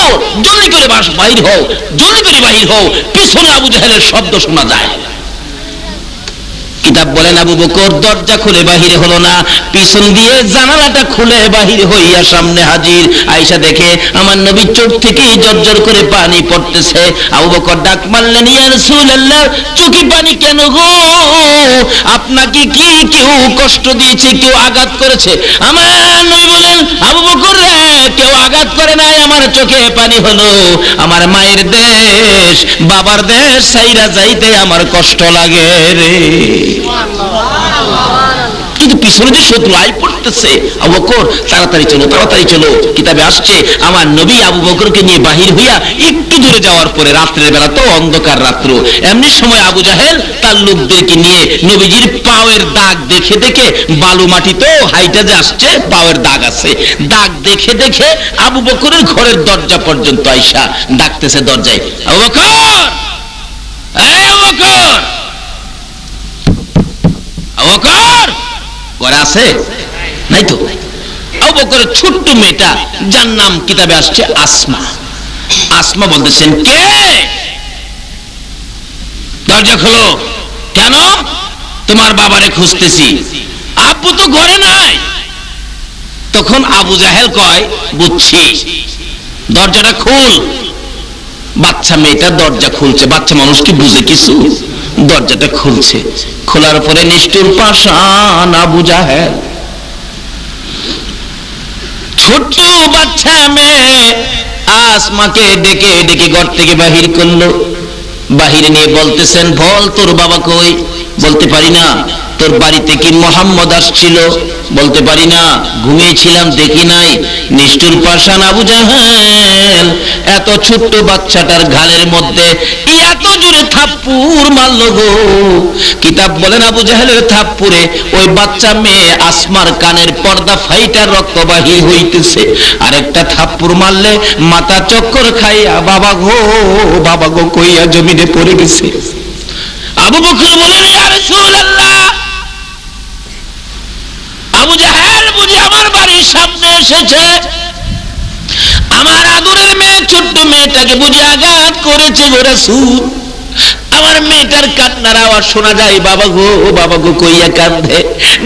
বকর জলদি করে বাহির হও, জলদি করে বাহির হও, পিছনে আবু জাহেলের শব্দ শোনা যায়। কিতাব বলেন আবু বকর দরজা খুলে বাহির হলো না, পিছন দিয়ে জানালাটা খুলে বাহির হইয়া সামনে হাজির। আয়েশা দেখে আমার নবীর চোখ থেকে জর্জর করে পানি পড়তেছে। আবু বকর ডাক মারলেন, ইয়া রাসূলুল্লাহ, চোখে পানি কেন গো? আপনাকে কি কেউ কষ্ট দিয়েছে, কেউ আঘাত করেছে? আমার নবী বলেন, আবু বকর রে, কেউ আঘাত করে নাই, আমার চোখে পানি হলো আমার মায়ের দেশ, বাবার দেশ সাইরা যাইতে আমার কষ্ট লাগে রে। কিন্তু পিছনে যে শত্রু আই পড়তেছে, আবু বকর তাড়াতাড়ি চলো, তাড়াতাড়ি চলো। কিতাবে আসছে আমার নবী আবু বকরকে নিয়ে বাহির হইয়া একটু দূরে যাওয়ার পরে, রাত্রের বেলা তো অন্ধকার রাত্র, এমনি সময় আবু জাহেল তার লোকদেরকে নিয়ে নবীজির পায়ের দাগ দেখে দেখে, বালু মাটি তো হাইটা যে আসছে, পায়ের দাগ আছে, দাগ দেখে দেখে আবু বকরের ঘরের দরজা পর্যন্ত আইসা ডাকতেছে দরজায়, আবু বকর, এই আবু বকর, আবু বকর ঘরে আছে নাই তো? আবু বকরের ছোট্ট মেয়েটা, যার নাম কিতাবে আসছে আসমা, আসমা বলতেছেন, কে? দরজা খোলো। কেন? তোমার বাবারে খুঁজতেছি, আব্বু তো ঘরে নাই। তখন আবু জাহেল কয়, বুঝছি, দরজাটা খুল। বাচ্চা মেয়েটা দরজা খুলছে, বাচ্চা মানুষ কি বুঝে কিছু? দরজাটা খুলছে, খোলার পরে নিষ্ঠুর পাষাণ আবু জাহেল, ছোট্ট বাচ্চা মেয়ে আসমাকে ডেকে ডেকে ঘর থেকে বাহির করলো। বাহিরে নিয়ে বলতেছেন, বল তোর বাবা কই? বলতে পারি না। তোর বাড়িতে কি মোহাম্মদ আসছিল? বলতে পারি না, ঘুমিয়েছিলাম, দেখি নাই। নিষ্ঠুর পাষাণ আবু জাহেল এত ছোট্ট বাচ্চাটার গালের মধ্যে এত জোরে থাপ্পড় মারলো গো। কিতাব বলেন আবু জাহেলের থাপ্পড়ে ওই বাচ্চা মেয়ে আসমার কানের পর্দা ফাইটার রক্ত বাহির হইতেছে। আরেকটা থাপ্পড় মারলে মাথা চক্কর খাইয়া বাবা গো কইয়া জমিনে পড়ে গেছে। আবু বকর বলেন, ইয়া রাসূলুল্লাহ, আবু জাহেল বুঝি আমার বাড়ির সামনে এসেছে, আমার আদরের মেয়ে, ছোট্ট মেয়েটাকে বুঝি আঘাত করেছে গো রাসূল। আমার মেয়েটার কান্নার আওয়াজ শোনা যায়, বাবা গো কইয়া কান্দে।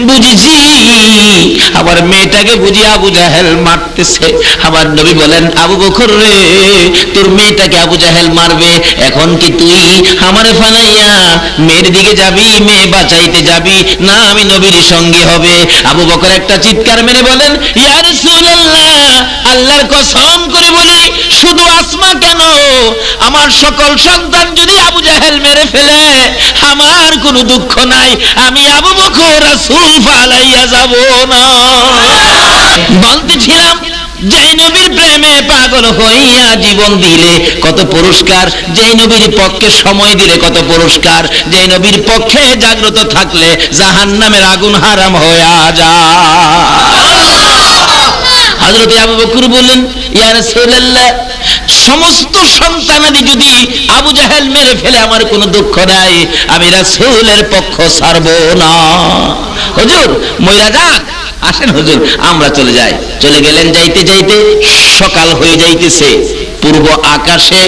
বুঝেছি আমার মেয়েটাকে বুঝি আবু জাহেল মারতেছে। আমার নবী বলেন, আবু বকর রে, তোর মেয়েটাকে আবু জাহেল মারবে, এখন কি তুই আমারে ফালাইয়া মেয়ের দিকে যাবি, মেয়ে বাঁচাইতে যাবি, না আমি নবীর সঙ্গে হবে? আবু বকর একটা চিৎকার মেরে বলেন, ইয়া রাসূলুল্লাহ, আল্লাহর কসম করে বলি, শুধু আসমা কেন, আমার সকল সন্তান যদি আবু জাহেল মেরে ফেলে আমার কোনো দুঃখ নাই, আমি আবু বকর রাসূল ফালাইয়া যাব না। বলতেছিলাম, যেই নবীর প্রেমে পাগল হইয়া জীবন দিলে কত পুরস্কার, যেই নবীর পক্ষে সময় দিলে কত পুরস্কার, যেই নবীর পক্ষে জাগ্রত থাকলে জাহান্নামের আগুন হারাম হইয়া যায়। হযরত আবু বকর বলেন, ইয়া রাসূলুল্লাহ, সমস্ত সন্তানাদি যদি আবু জাহেল মেরে ফেলে আমার কোনো দুঃখ নাই, আমি রাসূলের পক্ষ ছাড়ব না। হুজুর মইরা যাক, আসেন হুজুর আমরা চলে যাই। চলে গেলেন, যাইতে যাইতে সকাল হয়ে যাইতেছে, পূর্ব আকাশে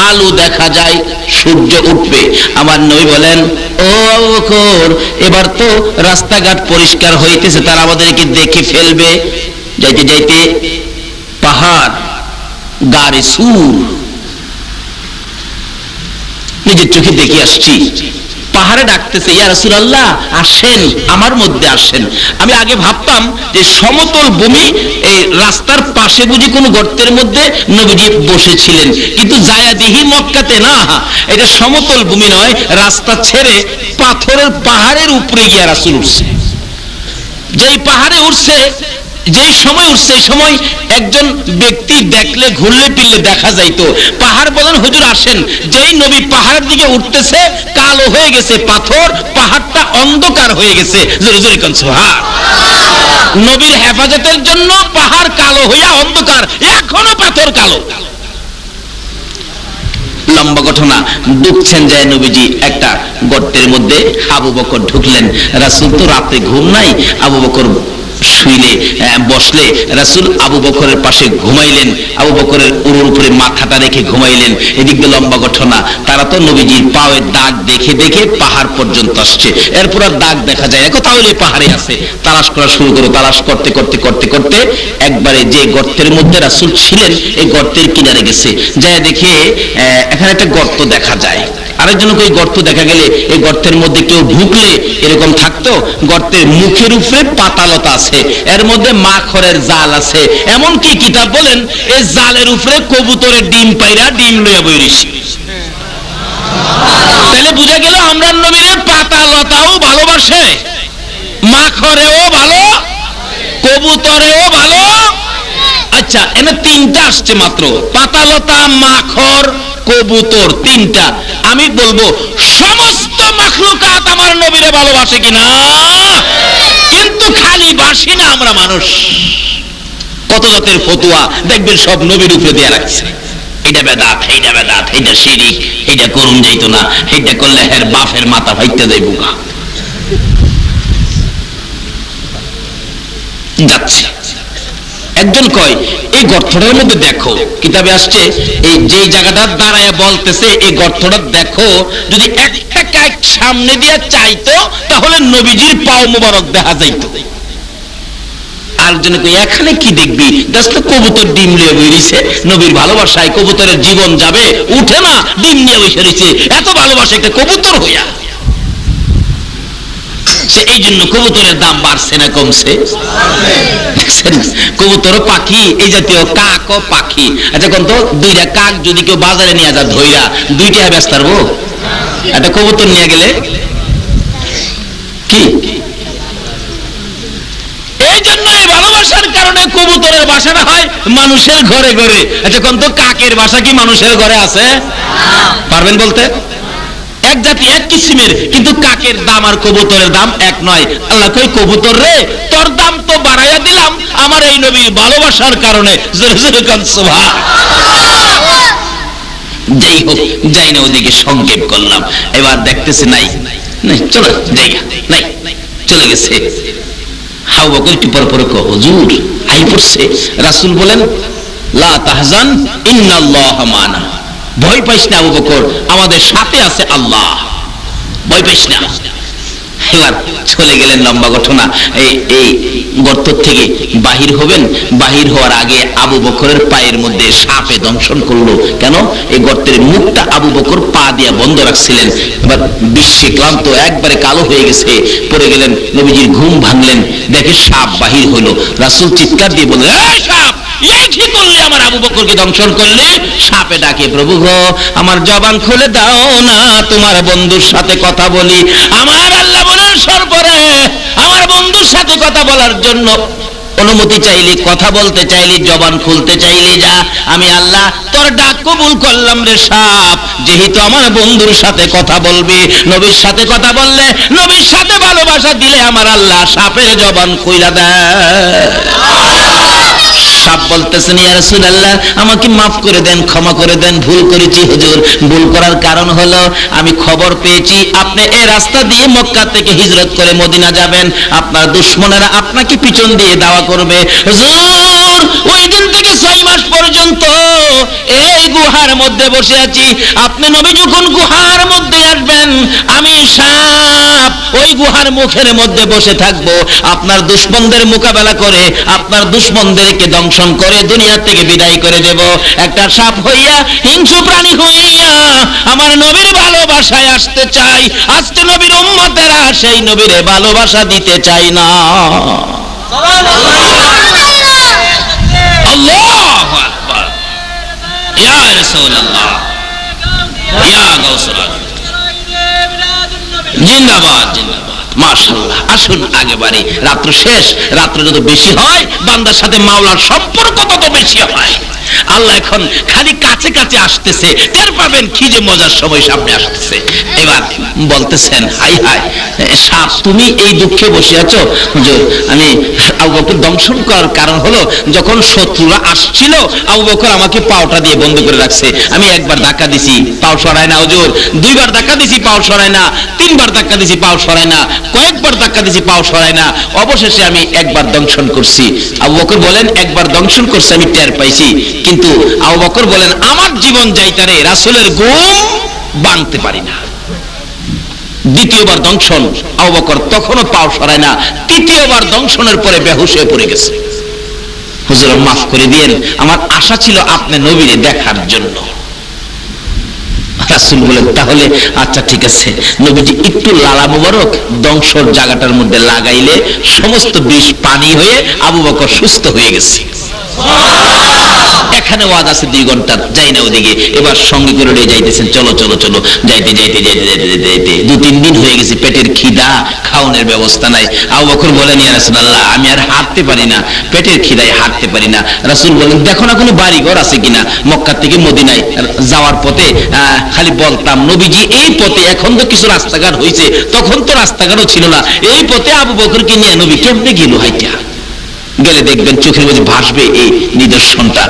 আলো দেখা যায়, সূর্য উঠবে। আমার নবী বলেন, ও আবু বকর, এবার তো রাস্তাঘাট পরিষ্কার হইতেছে, তারা আমাদেরকে দেখে ফেলবে। যাইতে যাইতে পাহাড় গাড়ি সুর নিজের চোখে দেখে আসছি, পাহাড়ে ডাকতেছে, ইয়া রাসূলুল্লাহ, আসেন আমার মধ্যে আসেন। আমি আগে ভাবতাম যে সমতল ভূমি, এই রাস্তার পাশে বুঝি কোনো গর্তের মধ্যে নবীজি বসেছিলেন, কিন্তু যায়া দেখি মক্কাতে না, এটা সমতল ভূমি নয়, রাস্তা ছেড়ে পাথরের পাহাড়ের উপরে গিয়া রাসূল উঠছে। যেই পাহাড়ে উঠছে, যেই সময় উঠছে, এই সময় একজন ব্যক্তি দেখলে ঘুরলে ফিরলে দেখা যাইতো। পাহাড় বলেন, হুজুর আসেন। যেই নবী পাহাড়ের দিকে উঠতেছে, কালো হয়ে গেছে পাথর, পাহাড়টা অন্ধকার হয়ে গেছে। জোরে জোরে কোন সুবহান। নবীর হেফাজতের জন্য পাহাড় কালো হইয়া অন্ধকার, এখনো পাথর কালো। লম্বা ঘটনা, ঢুকছেন যায় নবীজি একটা গর্তের মধ্যে, আবু বকর ঢুকলেন। রাসূল তো রাতে ঘুম নাই, আবু বকর শুইলে বসলে রাসূল আবু বকরের পাশে ঘুমাইলেন, আবু বকরের উরুর উপরে মাথাটা রেখে ঘুমাইলেন। এদিক দিয়ে লম্বা ঘটনা, তারা তো নবীজির পায়ের দাগ দেখে দেখে পাহাড় পর্যন্ত আসছে, এরপর আর দাগ দেখা যায় না, তাহলে পাহাড়ে আছে। তালাশ করা শুরু করো, তালাশ করতে করতে করতে করতে একবারে যে গর্তের মধ্যে রাসূল ছিলেন এই গর্তের কিনারে গেছে, যায় দেখে এখানে একটা গর্ত দেখা যায়। আরেকজন ওই গর্ত দেখা গেলে এই গর্তের মধ্যে কেউ ঢুকলে এরকম থাকতো, গর্তের মুখের উপরে পাতালতা আছে, এর মধ্যে মাখরের জাল আছে, এমনকি কিতাব বলেন এই জালের উপরে কবুতরের ডিম পাইরা ডিম লইয়া বইরিছে। তাহলে বুঝা গেল আমরা নবীর পাতালতাও ভালোবাসে, মাখরেও ভালো, কবুতরেও ভালো। আচ্ছা, এনে তিনটা আসছে মাত্র, পাতালতা, মাখর, কবুতর, তিনটা। আমি বলবো সমস্ত মাখলুকাত আমার নবীরে ভালোবাসে কিনা, কিন্তু খালি বাসি না আমরা মানুষ। কত জাতের ফতুয়া দেখবেন সব নবীর উপরে দিয়ে রাখছে, এইটা বেদাত, এইটা বেদাত, এইটা শিরিক, এইটা করুন যাইতো না, এইটা করলে হের বাপের মাথা ফাইতে যাইব গা। যাচ্ছে একজন কয় এই গর্তটার মধ্যে দেখো, কিতাবে আসছে এই যে জায়গাটা দাঁড়ায় বলতেছে এই গর্তটা দেখো, যদি একটা কাক সামনে দিয়ে চাইতো তাহলে নবীজির পাও মোবারক দেখা যাইতো। আরেকজনে কই এখানে কি দেখবি, দেখো কবুতর ডিম নিয়ে বইছে, নবীর ভালোবাসায় কবুতরের জীবন যাবে, উঠে না, ডিম নিয়ে বসে রয়েছে, এত ভালোবাসা একটা কবুতর হইয়া। এই জন্য কবুতরের দাম বাড়ছে না কমছে? কবুতর পাখি, এই জাতীয় কাক ও পাখি। আচ্ছা কোন তো দুইটা কাক যদি কেউ বাজারে নিয়ে যা ধইরা, দুইটা ব্যস্ত পারবো? একটা কবুতর নিয়ে গেলে কি? এই জন্য এই ভালোবাসার কারণে কবুতরের বাসাটা হয় মানুষের ঘরে ঘরে। আচ্ছা কোন তো কাকের বাসা কি মানুষের ঘরে আছে? পারবেন বলতে? এক জাতি এক কিসিমের, কিন্তু কাকের দাম আর কবুতরের দাম এক নয়। আল্লাহ কই কবুতর রে, তোর দাম তো বাড়াইয়া দিলাম আমার এই নবীর ভালোবাসার কারণে। জোরে জোরে কান সুবহানাল্লাহ। যাই হোক, যাই না, ওদিকে সংক্ষেপ করলাম। এবার দেখতেছে নাই, চলো জায়গা নাই, চলে গেছে। আবু বকর একটু পর পর কয় হুজুর আই পড়ছে। রাসূল বলেন লা তাহজান ইন্নাল্লাহা মানা, ভয় পাইস না আবু বকর, আমাদের সাথে আছে আল্লাহ, ভয় পাইস না। এবার চলে গেলেন, লম্বা ঘটনা। এই গর্ত থেকে বাহির হবেন, বাহির হওয়ার আগে আবু বকরের পায়ের মধ্যে সাপে দংশন করলো। কেন? এই গর্তের মুখটা আবু বকর পা দিয়ে বন্ধ রাখছিলেন। এবার বিশ্বে ক্লান্ত, একবারে কালো হয়ে গেছে, পড়ে গেলেন। নবীজির ঘুম ভাঙলেন, দেখে সাপ বাহির হলো। রাসূল চিৎকার দিয়ে বললেন এই সাপ, এই কি করলে, আমার আবু বকরকে দংশন করলে? সাপে ডাকে প্রভু গো, আমার জবান খুলে দাও না, তোমার বন্ধুর সাথে কথা বলি। আমার আল্লাহ বলেন সর্বরে আমার বন্ধুর সাথে কথা বলার জন্য অনুমতি চাইলি, কথা বলতে চাইলি, জবান খুলতে চাইলি, যা, আমি আল্লাহ তোর ডাক কবুল করলাম রে সাপ। যেহেতু আমার বন্ধুর সাথে কথা বলবি, নবীর সাথে কথা বললে, নবীর সাথে ভালোবাসা দিলে আমার আল্লাহ সাপের জবান খুইলা দেয়। সাপ বলতেছেন ইয়া রাসূলুল্লাহ আমাকে মাফ করে দেন, ক্ষমা করে দেন, ভুল করেছি হুজুর। ভুল করার কারণ হলো আমি খবর পেয়েছি আপনি এই রাস্তা দিয়ে মক্কা থেকে হিজরত করে মদিনা যাবেন, আপনার দুশমনেরা আপনাকে পিছন দিয়ে দাওয়া করবে। হুজুর ওই দিন থেকে 6 মাস পর্যন্ত এই গুহার মধ্যে বসে আছি, আপনি নবী যখন গুহার মধ্যে আসবেন আমি সাপ ওই গুহার মুখের মধ্যে বসে থাকবো, আপনার দুশমনদের মোকাবেলা করে, আপনার দুশমনদেরকে দংশন করে দুনিয়া থেকে বিদায় করে দেব। একটা সাপ হইয়া, হিংস্র প্রাণী হইয়া আমার নবীর ভালোবাসায় আসতে চাই। আজকে নবীর উম্মতেরা সেই নবীরে ভালোবাসা দিতে চাই না। আল্লাহু আকবার, ইয়া রাসূলুল্লাহ, ইয়া গাউসুল আজম, জিন্দাবাদ জিন্দাবাদ, মাশাআল্লাহ। আসুন আগে বাড়ি, রাত্র শেষ। রাত্র যত বেশি হয় বান্দার সাথে মাওলার সম্পর্ক তত বেশি হয়। আল্লাহ এখন খালি কাছে কাছে আসতেছে, টের পাবেন কি যে মজার সময় সামনে আসতেছে। এবার বলতেছেন হাই হাই সাপ, তুমি এই দুঃখে বসে আছো। হুজুর আমি আবু বকর দংশন করার কারণ হলো যখন শত্রুরা আসছিল আবু বকর আমাকে পাওটা দিয়ে বন্ধ করে রাখছে। আমি একবার ধাক্কা দিছি, পাও সরায় না হুজুর, দুইবার ধাক্কা দিছি, পাও সরায় না, তিনবার ধাক্কা দিছি, পাও সরায় না, কয়েক কয়েকবার ধাক্কা দিয়েছি, পাও সরায় না, অবশেষে আমি একবার দংশন করছি। আবু বকর বলেন একবার দংশন করছি আমি টের পাইছি, কিন্তু আবু বকর বলেন আমার জীবন যাইতারে রাসূলের ঘুম ভাঙতে পারি না। দ্বিতীয়বার দংশন, আবু বকর তখনও পাও সরায় না, তৃতীয়বার দংশনের পরে বেহুশ হয়ে পড়ে গেছে। হুজুর মাফ করে দিয়েন, আমার আশা ছিল আপনি নবীরে দেখার জন্য। রাসূল বলেন তাহলে আচ্ছা ঠিক আছে, নবীজি একটু লালা মুবারক দংশন জায়গাটার মধ্যে লাগাইলে সমস্ত বিষ পানি হয়ে আবু বকর সুস্থ হয়ে গেছে। এখানে ওয়াজ আছে 2 ঘন্টা, যাই না ওদিকে, এবার সঙ্গে করে নিয়ে যাইতেছেন, চলো চলো চলো, যাইতে যাইতে যাইতে যাইতে যাইতে 2-3 দিন হয়ে গেছে, পেটের খিদা, খাওয়ানোর ব্যবস্থা নাই। আবু বকর বলেন ইয়া রাসূলুল্লাহ আমি আর হাঁটতে পারি না, পেটের খিদায় হাঁটতে পারি না। রাসূল বলেন দেখো না কোনো বাড়ি ঘর আছে কিনা। মক্কা থেকে মদিনায় যাওয়ার পথে খালি বলতাম নবীজি এই পথে, এখন তো কিছু রাস্তাঘাট হয়েছে, তখন তো রাস্তাঘাটও ছিল না, এই পথে আবু বকরকে নিয়ে নবী কেমনে গেল হাইটা। গেলে দেখবেন চোখের মধ্যে ভাসবে এই নিদর্শনটা,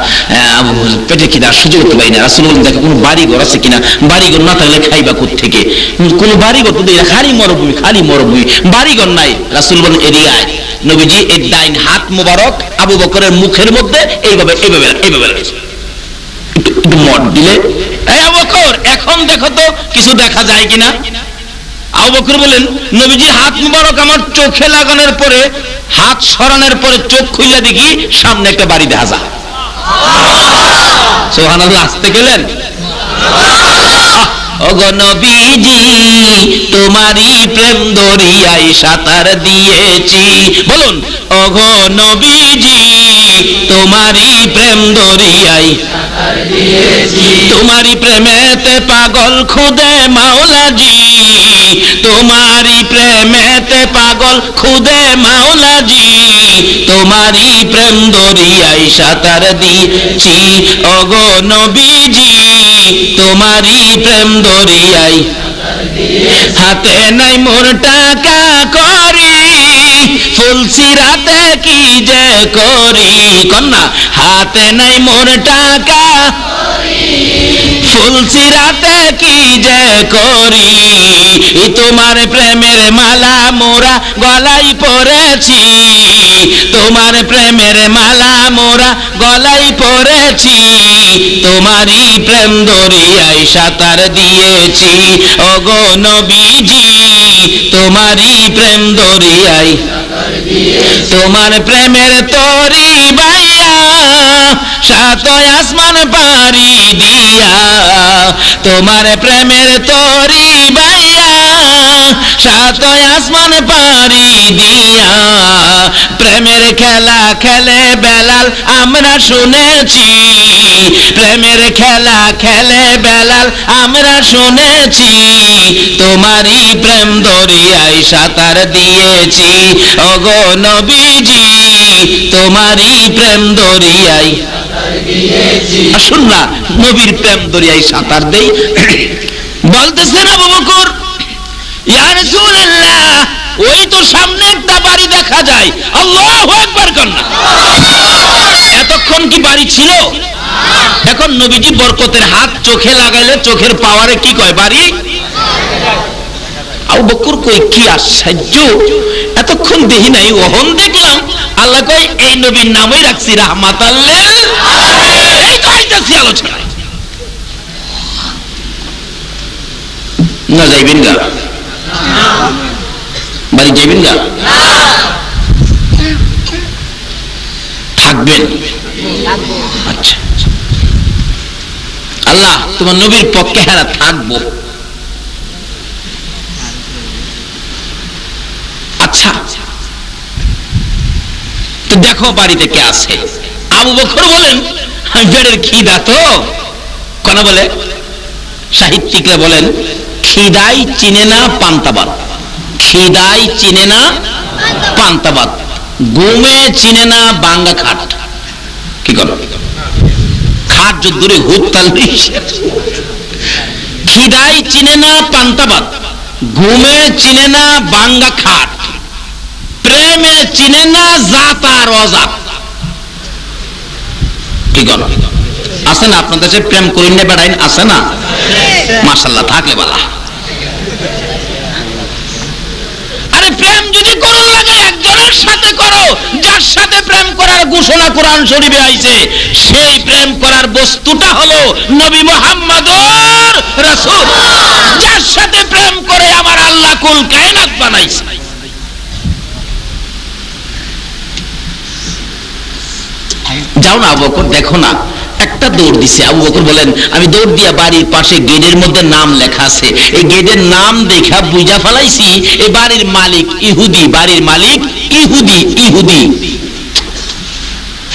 পেটে খিদা সহ্য করতে পারি না। রাসূল বলেন দেখো কোনো বাড়ি ঘর আছে কিনা, বাড়ি ঘর না থাকলে খাইবা কোত্থেকে, কোনো বাড়ি ঘর তো খালি মরুভূমি, খালি মরুভূমি, বাড়ি ঘর নাই। রাসূল বলেন এদিকে আয়। নবীজি এই ডাইন হাত মোবারক আবু বকরের মুখের মধ্যে এইভাবে এইভাবে এইভাবে একটু মট দিলে, এই আবু বকর এখন দেখো তো কিছু দেখা যায় কিনা। আবু বকর বলেন নবীজি হাত মোবারক আমার চোখে লাগানোর পরে, হাত সরানোর পরে চোখ খুলে দেখি সামনে একটা বাড়ি দেখা যায়। সুবহানাল্লাহ, আসতে গেলেন। ওগো নবীজি তোমারই প্রেম দরিয়ায় সাঁতার দিয়েছি, বলুন ওগো নবীজি তোমারই প্রেম দরিয়ায় সাঁতার দিয়েছি, তোমারই প্রেমেতে পাগল খুদে মাওলাজি, তোমারই প্রেমেতে পাগল খুদে মাওলাজি, তোমারই প্রেম দরিয়ায় সাঁতার দিয়েছি, ওগো নবীজি তোমারই প্রেম দরিয়ায়। হাতে নাই মোর টাকা করি, ফুলসিরাতে কি যে করি, কন্যা হাতে নাই মোর টাকা, ফুলসিরাতে কি যে করি, তোমার প্রেমের মালা মোরা গলাই পরেছি, তোমার প্রেমের মালা মোরা গলাই পরেছি, তোমারই প্রেম দরিয়ায় সাঁতার দিয়েছি, ওগো নবীজি তোমারই প্রেম দরিয়ায় সাঁতার দিয়েছি, তোমার প্রেমের তরি বাইয়া সাত আসমান পারি দিয়া, তোমার প্রেমের তরি বাইয়া সাত আসমান পারি দিয়া, প্রেমের খেলা খেলে বেলাল আমরা শুনেছি, প্রেমের খেলা খেলে বেলাল আমরা শুনেছি, তোমারই প্রেম দরিয়ায় সাঁতার দিয়েছি, ওগো নবীজি তোমারই প্রেম দরিয়ায় সাঁতার দিয়েছি। আসুন না নবীর প্রেম দরিয়ায় সাঁতার দেই। বলতেছেন আবু বকর ইয়া রাসূলুল্লাহ ওই তো সামনে একটা বাড়ি দেখা যায়, আল্লাহু আকবার কন্যা। এতক্ষণ কি বাড়ি ছিল? এখন নবীজি বরকতের হাত চোখে লাগাইলে চোখের পাওয়ারে কি কয় বাড়ি। আবু বকর কই কি আশ্চর্য, এতক্ষণ দেখি নাই, ওহন দেখলাম। আল্লাহ কয় এই নবীর নামই রাখছি রাহমাতাল লিল আলামিন। এই তো আইতাছি আলোচনায়, না যাইবেন গা, বাড়ি যাইবেন গা, থাকবেন। আচ্ছা আল্লাহ তোমার নবীর পক্ষে হারা থাকবো। আচ্ছা তো দেখো বাড়িতে কে আছে। আবু বকর বলেন আমি পেটের খিদা তো, কোন বলে সাহিত্যিকরা বলেন খিদাই চিনে না পান্তাবাদ, খিদাই চিনে না পান্তাবাদ, ঘুমে চিনে না বাঙ্গা খাট। কি করো খাট যদি দূরে হুত তালবি, খিদাই চিনে না পান্তাবাদ, ঘুমে চিনে না বাঙ্গা খাট, প্রেমে চিনে না জাত আর অজাত। কি করো আছে না আপনার দেশে প্রেম করেন না বেড়াইন, আছে না? মাশাআল্লাহ, থাকলে বলা। আরে প্রেম যদি করো লাগে একজনের সাথে করো যার সাথে প্রেম করার ঘোষণা কোরআন শরীফে আইছে। সেই প্রেম করার বস্তুটা হলো নবী মুহাম্মদুর রাসূল, যার সাথে প্রেম করে আমার আল্লাহ কুল কায়নাত বানাইছে। যাও না আবু বকর, দেখো না, একটা দৌড় দিছে। আবু বকর বলেন, আমি দৌড় দিয়া বাড়ির পাশে গেটের মধ্যে নাম লেখা আছে, এই গেটের নাম দেখা বুঝা ফেলাইছি এই বাড়ির মালিক ইহুদি, বাড়ির মালিক ইহুদি। ইহুদি,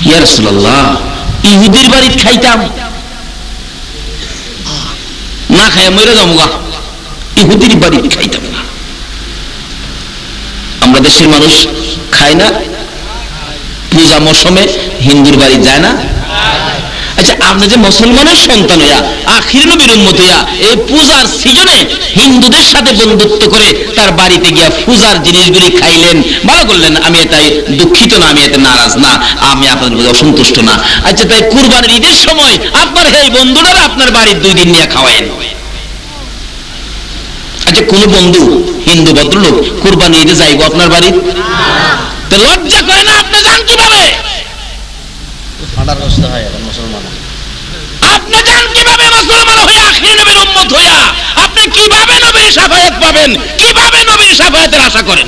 ইয়া রাসূলুল্লাহ, ইহুদির বাড়ি খাইতাম না, খাই মরে যাবো গা, ইহুদির বাড়ি খাইতাম না। আমরা দেশের মানুষ খায় না, পূজা মৌসুমে হিন্দুর বাড়ি যায় না। আচ্ছা, আপনি যে মুসলমানের সন্তান হইয়া আখির নবীর উম্মত হইয়া এই পূজার সিজনে হিন্দুদের সাথে বন্ধুত্ব করে তার বাড়িতে গিয়া পূজার জিনিসগুলি খাইলেন, ভালো করলেন। আমি এটাই দুঃখিত না, আমি এতে নারাজ না, আমি আপনাদের প্রতি অসন্তুষ্ট না। আচ্ছা, তাই কুরবানির ঈদের সময় আপনার এই বন্ধুরা আপনার বাড়ির 2 দিন নিয়ে খাওয়ায়েন। আচ্ছা, কোন বন্ধু হিন্দু ভদ্রলোক কুরবানি ঈদে যাইব আপনার বাড়ি? তো লজ্জা করে না? আপনি যান কিভাবে? আপনি যান কিভাবে মুসলমান হইয়া আখির নবীর উম্মত হইয়া? আপনি কিভাবে নবীর শাফায়াত পাবেন? কিভাবে নবীর শাফায়াতের আশা করেন?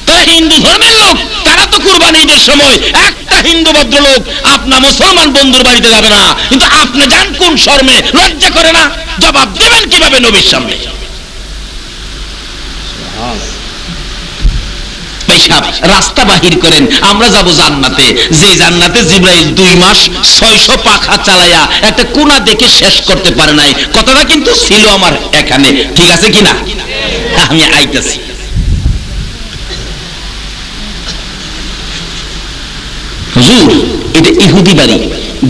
তারা হিন্দু ধর্মের লোক, তারা তো কুরবানি ঈদের সময় একটা হিন্দু ভদ্রলোক আপনার মুসলমান বন্ধুর বাড়িতে যাবে না, কিন্তু আপনি যান কোন শর্মে? লজ্জা করে না? জবাব দেবেন কিভাবে নবীর সামনে? রাস্তা বাহির করেন, আমরা যাব জান্নাতে, যে জান্নাতে জিবরাইল 2 মাস 600 পাখা চালায়া একটা কোনা দেখে শেষ করতে পারে নাই। কথাটা কিন্তু ছিল আমার এখানে, ঠিক আছে কিনা? আমি আইতাছি। হুজুর, এটা ইহুদি বাড়ি,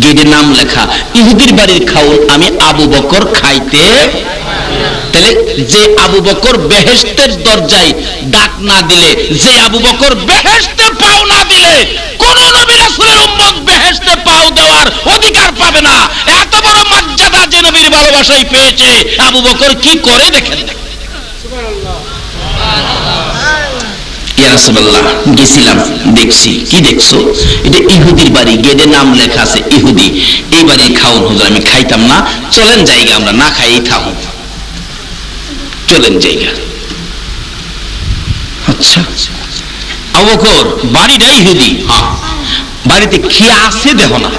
গেটে নাম লেখা, ইহুদির বাড়ির খাউন আমি আবু বকর খাইতে। তাহলে যে আবু বকর বেহেশতের দরজায় ডাক না দিলে, যে আবু বকর বেহেশতে পাও না দিলে, কোন নবী রাসূলের উম্মত বেহেশতে পাও দেওয়ার অধিকার পাবে না। এত বড় মর্যাদা যে নবীর ভালোবাসায় পেয়েছে, আবু বকর কি করে দেখেন। সুবহানাল্লাহ, ইয়া রাসূলুল্লাহ, গেছিলাম, দেখছি। কি দেখছো? এটা ইহুদির বাড়ি, গেটে নাম লেখা আছে ইহুদি, এই বাড়ির খাউন হুজুর আমি খাইতাম না, চলেন জায়গা, আমরা না খাইই থাকবো, চলেন জায়গা। আচ্ছা, আবু বকর বাড়িটা ইহুদি, হ্যাঁ, বাড়িতে কি আছে দেখো না।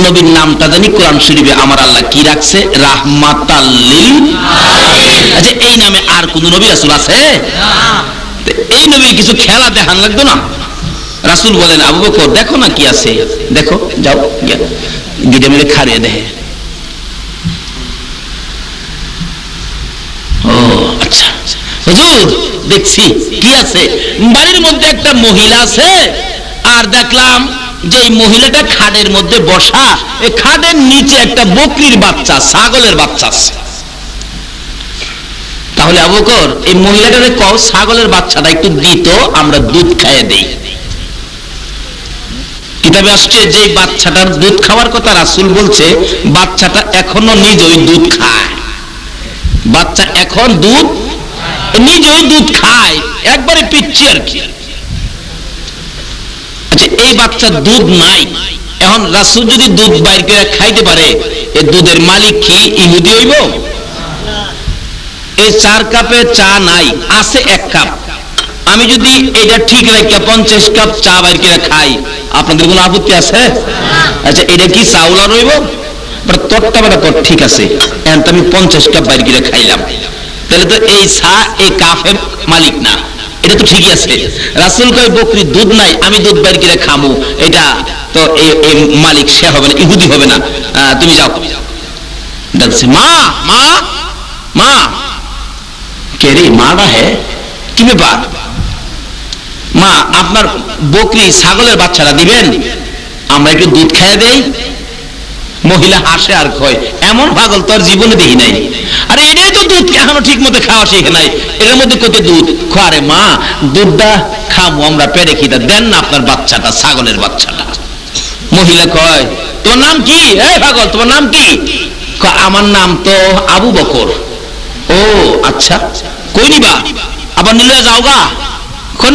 নবীর নামটা জানি কোরআন শরীফে আমার আল্লাহ কি রাখছে? রাহমাতাল লিল আলামিন। আচ্ছা, এই নামে আর কোন নবী রাসূল আছে? এই নবীর কিছু খেলা দেখান লাগতো না? রাসূল বলেন, আবু বকর দেখো না কি আছে, দেখো, যাও গিয়ে মেরে খাড়িয়ে দেখে। ও আচ্ছা হুজুর, দেখছি কি আছে। বাড়ির মধ্যে একটা মহিলা আছে, আর দেখলাম যে মহিলাটা খাটের মধ্যে বসা, এই খাটের নিচে একটা বকরির বাচ্চা, ছাগলের বাচ্চা আছে। তাহলে আবু বকর এই মহিলাটাকে কও ছাগলের বাচ্চাটা একটু দিত, আমরা দুধ খাইয়ে দেই। কিতাবে আসছে যে বাচ্চাটার দুধ খাওয়ার কথা রাসূল বলছে, বাচ্চাটা এখনো নিজেই দুধ খায়। বাচ্চা এখন দুধ নিজেই দুধ খায়, একবারে পিচ্ছি আর কি। আচ্ছা, এই বাচ্চা দুধ নাই, এখন রাসূল যদি দুধ বাইর করে খাইতে পারে, এই দুধের মালিক কি ইহুদি হইব? এই 4 কাপে চা নাই, আছে 1 কাপ। আমি যদি এটা ঠিক রাখা 50 কাপ চা বাইর করে খাই, আপনাদের কোনো আপত্তি আছে? আচ্ছা, এটা কি চাউল আর হইব? তোরটা বেটা তোর ঠিক আছে, এখন তো আমি 50 কাপ বাইর করে খাইলাম, তাহলে তো এই চা এই কাপের মালিক না, এটা তো ঠিকই আছে। রাসূল কয় বকরি দুধ নাই, আমি দুধ বাইর করে খামু, এটা তো এই মালিক সে হবে না, ইহুদি হবে না, তুমি যাও। দেখছি মা মা মা, কে রে মারা? হে, কি ব্যাপার? মা, আপনার বকরি ছাগলের বাচ্চাটা দিবেন, আমরা একটু দুধ খাইয়ে দেই। মহিলা হাসে আর কয়, এমন পাগল তো আর জীবনে দেখি নাই। আরে এটাই তো দুধ, এখনো ঠিক মতো খাওয়া শিখে নাই, এর মধ্যে কত দুধ খারে। মা, দুধটা খামু আমরা, পেরে খিদা দেন না আপনার বাচ্চাটা, ছাগলের বাচ্চাটা। মহিলা কয়, তোমার নাম কি? এই পাগল, তোমার নাম কি? আমার নাম তো আবু বকর। ও আচ্ছা, কই নিবা? আবার নিলে যাও গা,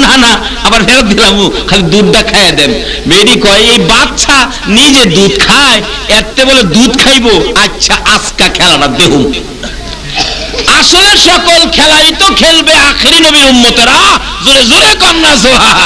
না না আবার ফেরত দিলাম, খালি দুধটা খাইয়ে দেন। মেয়েটি কয় এই বাচ্চা নিজে দুধ খায়, এতে বলে দুধ খাইবো, আচ্ছা আজকা খেলাটা দেখুন। আসলে সকল খেলাই তো খেলবে আখেরি নবীর উম্মতেরা, জোরে জোরে কন্যা সুবহান।